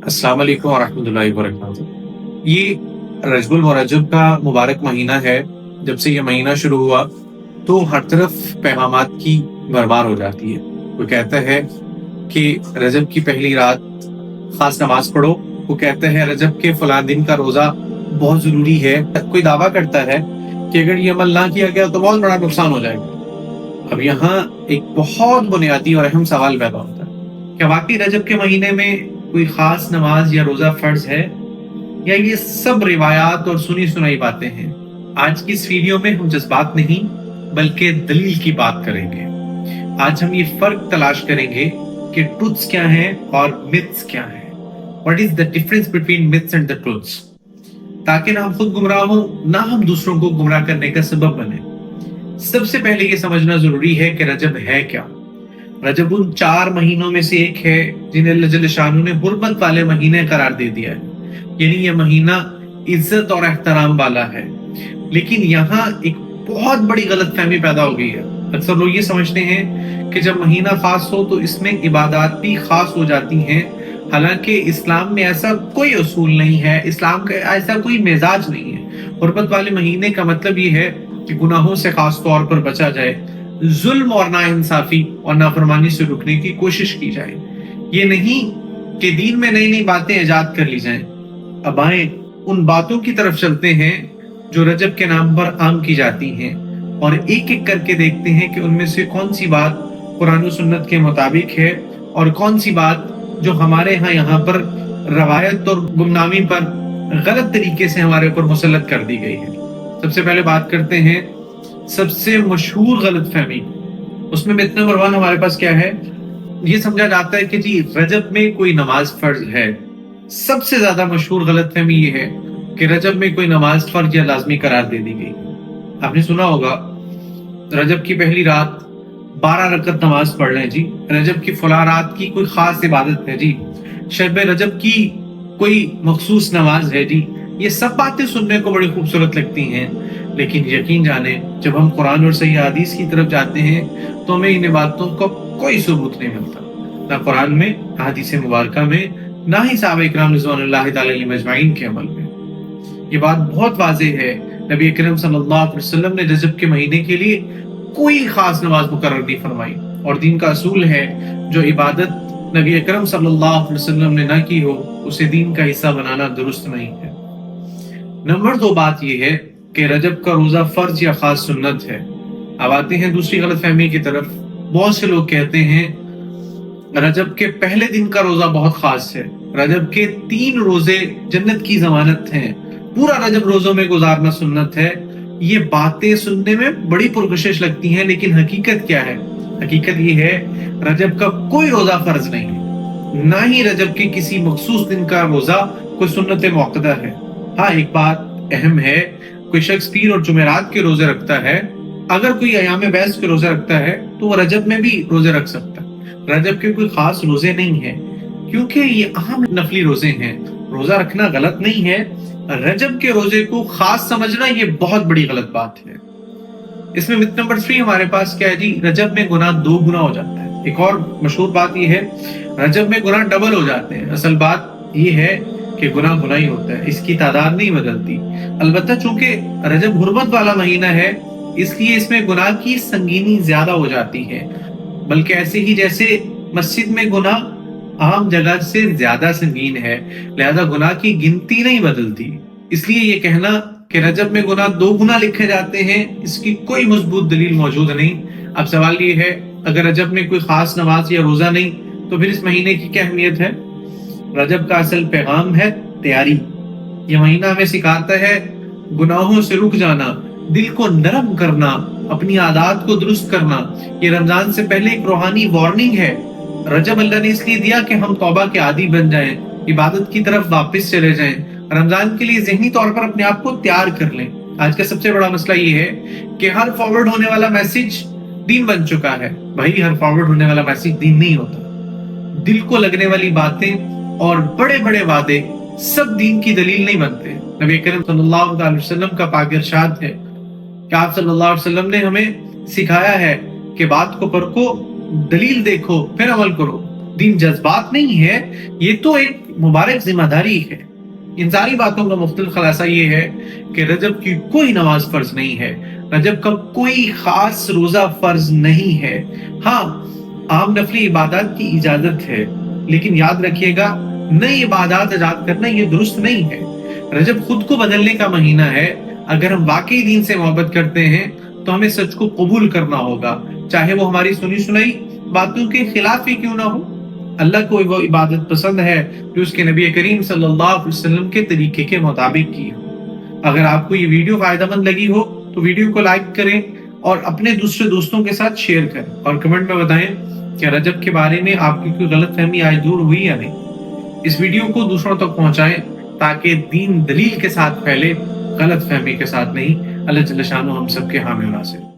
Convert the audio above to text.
अस्सलाम वालेकुम वरहमतुल्लाहि वबरकातुहू। ये रजबुल मुरज्जब का मुबारक महीना है। जब से ये महीना शुरू हुआ तो हर तरफ पैगामात की भरमार हो जाती है। कोई कहता है कि रजब की पहली रात खास नमाज पढ़ो, वो कहता है रजब के फलां दिन का रोजा बहुत जरूरी है, कोई दावा करता है कि अगर ये अमल ना किया गया तो बहुत बड़ा नुकसान हो जाएगा। अब यहाँ एक बहुत बुनियादी और अहम सवाल पैदा होता है, क्या वाकई रजब के महीने में कोई खास नमाज या रोजा फर्ज है, या ये सब रिवायात और सुनी सुनाई बातें हैं? आज की इस वीडियो में हम जज्बात नहीं बल्कि दलील की बात करेंगे। आज हम ये फर्क तलाश करेंगे कि ट्रुथ्स क्या हैं और मिथ्स क्या हैं। What is the difference between myths and the truths, ताकि ना हम खुद गुमराह हो ना हम दूसरों को गुमराह करने का सबब बने। सबसे पहले ये समझना जरूरी है कि रजब है क्या। रजब उन 4 महीनों में से एक है जिन्हें अल्लाह जल्ल शानू ने हुर्मत वाले महीने करार दे दिया है, यानी ये महीना इज्जत और एहतराम वाला है। लेकिन यहाँ एक बहुत बड़ी गलतफहमी पैदा हो गई है। अक्सर लोग ये समझते हैं कि जब महीना खास हो तो इसमें इबादत भी खास हो जाती हैं, हालांकि इस्लाम में ऐसा कोई उसूल नहीं है, इस्लाम का ऐसा कोई मिजाज नहीं है। हुर्मत वाले महीने का मतलब ये है कि गुनाहों से खास तौर पर बचा जाए, जुल्म और नाइंसाफी और नाफरमानी से रुकने की कोशिश की जाए। ये नहीं कि दीन में नई नई बातें इजाद कर ली जाएं। अब आए उन बातों की तरफ चलते हैं जो रजब के नाम पर आम की जाती हैं, और एक एक करके देखते हैं कि उनमें से कौन सी बात कुरान और सुन्नत के मुताबिक है और कौन सी बात जो हमारे यहाँ पर रवायत और गुमनामी पर गलत तरीके से हमारे ऊपर मुसल्लत कर दी गई है। सबसे पहले बात करते हैं सबसे मशहूर गलतफहमी। उसमें मिथ नंबर 1 हमारे पास क्या है? ये समझा जाता है कि जी रजब में कोई नमाज फर्ज है। सबसे ज्यादा मशहूर गलतफहमी ये है कि रजब में कोई नमाज फर्ज या लाजमी करार दे दी गई। आपने सुना होगा रजब की पहली रात 12 रकत नमाज पढ़ लें जी, रजब की फला रात की कोई खास इबादत है जी, शब रजब की कोई मखसूस नमाज है जी। ये सब बातें सुनने को बड़ी खूबसूरत लगती हैं, लेकिन यकीन जाने जब हम कुरान और सही हदीस की तरफ जाते हैं तो हमें इन बातों का कोई सबूत नहीं मिलता, ना कुरान में, ना हदीस मुबारका में, ना ही सहाबा इकराम रिज़वानुल्लाहि तआला अलैहिम अजमाइन के अमल में। ये बात बहुत वाज़ेह है, नबी अकरम सल्लल्लाहु अलैहि वसल्लम ने रजब के महीने के लिए कोई खास नमाज मुकर्रर नहीं फरमाई, और दीन का असूल है जो इबादत नबी अकरम सल्लल्लाहु अलैहि वसल्लम ने ना की हो उसे दीन का हिस्सा बनाना दुरुस्त नहीं है। नंबर 2 बात यह है कि रजब का रोजा फर्ज या खास सुन्नत है। अब आते हैं दूसरी गलतफहमी की तरफ। बहुत से लोग कहते हैं रजब के पहले दिन का रोजा बहुत खास है, रजब के 3 रोजे जन्नत की जमानत हैं, पूरा रजब रोजों में गुजारना सुन्नत है। ये बातें सुनने में बड़ी पुरकशिश लगती हैं, लेकिन हकीकत क्या है? हकीकत ये है रजब का कोई रोजा फर्ज नहीं है, ना ही रजब के किसी मखसूस दिन का रोजा कोई सुन्नत मुअक्कदा है। हाँ, एक बात अहम है, कोई शख्स पीर और जुमेरात के रोजे रखता है, अगर कोई अयाम बैस के रोजे रखता है तो वो रजब में भी रोजे रख सकता है। रजब के कोई खास रोजे नहीं है, क्योंकि ये अहम नफली रोजे हैं। रोजा रखना गलत नहीं है, रजब के रोजे को खास समझना ये बहुत बड़ी गलत बात है। इसमें मिथ नंबर 3 हमारे पास क्या है जी? रजब में गुनाह 2 गुना हो जाता है। एक और मशहूर बात ये है रजब में गुनाह डबल हो जाते हैं। असल बात ये है कि गुनाह गुनाह ही होता है, इसकी तादाद नहीं बदलती। अलबत्ता चूंकि रजब हुर्मत वाला महीना है इसलिए इसमें गुनाह की संगीनी ज्यादा हो जाती है, बल्कि ऐसे ही जैसे मस्जिद में गुनाह आम जगह से ज्यादा संगीन है, लिहाजा गुनाह की गिनती नहीं बदलती। इसलिए ये कहना कि रजब में गुनाह 2 गुना लिखे जाते हैं, इसकी कोई मजबूत दलील मौजूद नहीं। अब सवाल ये है, अगर रजब में कोई खास नमाज या रोजा नहीं तो फिर इस महीने की क्या अहमियत है? रजब का असल पैगाम है तैयारी। यह महीना हमें सिखाता है गुनाहों से रुक जाना, दिल को नरम करना, अपनी आदत को दुरुस्त करना। ये रमजान से पहले एक रूहानी वार्निंग है। रजब अल्लाह ने इसलिए दिया कि हम तौबा के आदी बन जाएं, इबादत की तरफ वापस चले जाएं, रमजान के लिए ज़हनी तौर पर अपने आप को तैयार कर लें। आज का सबसे बड़ा मसला ये है कि हर फॉरवर्ड होने वाला मैसेज दीन बन चुका है। भाई, हर फॉरवर्ड होने वाला मैसेज दीन नहीं होता। दिल को लगने वाली बातें और बड़े बड़े वादे सब दीन की दलील नहीं बनते। नबी करीम सल्लल्लाहु अलैहि वसल्लम का पाक इरशाद है कि आप सल्लल्लाहु अलैहि वसल्लम ने हमें सिखाया है कि बात को परखो, दलील देखो, फिर अमल करो। दीन जज्बात नहीं है, ये तो एक مبارک ذمہ داری ہے۔ ان ساری باتوں کا مختصر خلاصہ یہ ہے کہ رجب کی کوئی نماز فرض نہیں ہے، رجب کا کوئی خاص روزہ فرض نہیں ہے۔ ہاں، عام نفلی عبادات کی اجازت ہے، لیکن یاد رکھیے گا نئی عبادات ایجاد کرنا یہ درست نہیں ہے۔ رجب خود کو بدلنے کا مہینہ ہے۔ اگر ہم واقعی دین سے محبت کرتے ہیں تو ہمیں سچ کو قبول کرنا ہوگا، چاہے وہ ہماری سنی سنائی باتوں کے خلاف ہی کیوں نہ ہو۔ اللہ کو وہ عبادت پسند ہے جو اس کے نبی کریم صلی اللہ علیہ وسلم کے طریقے کے مطابق کی ہو۔ اگر آپ کو یہ ویڈیو فائدہ مند لگی ہو تو ویڈیو کو لائک کریں اور اپنے دوسرے دوستوں کے ساتھ شیئر کریں، اور کمنٹ میں بتائیں کہ رجب کے بارے میں آپ کی کوئی غلط فہمی آج دور ہوئی یا نہیں۔ اس ویڈیو کو دوسروں تک پہنچائیں تاکہ دین دلیل کے ساتھ پھیلے، غلط فہمی کے ساتھ نہیں۔ اللہ جل شانہ ہم سب کے حامی و ناصر۔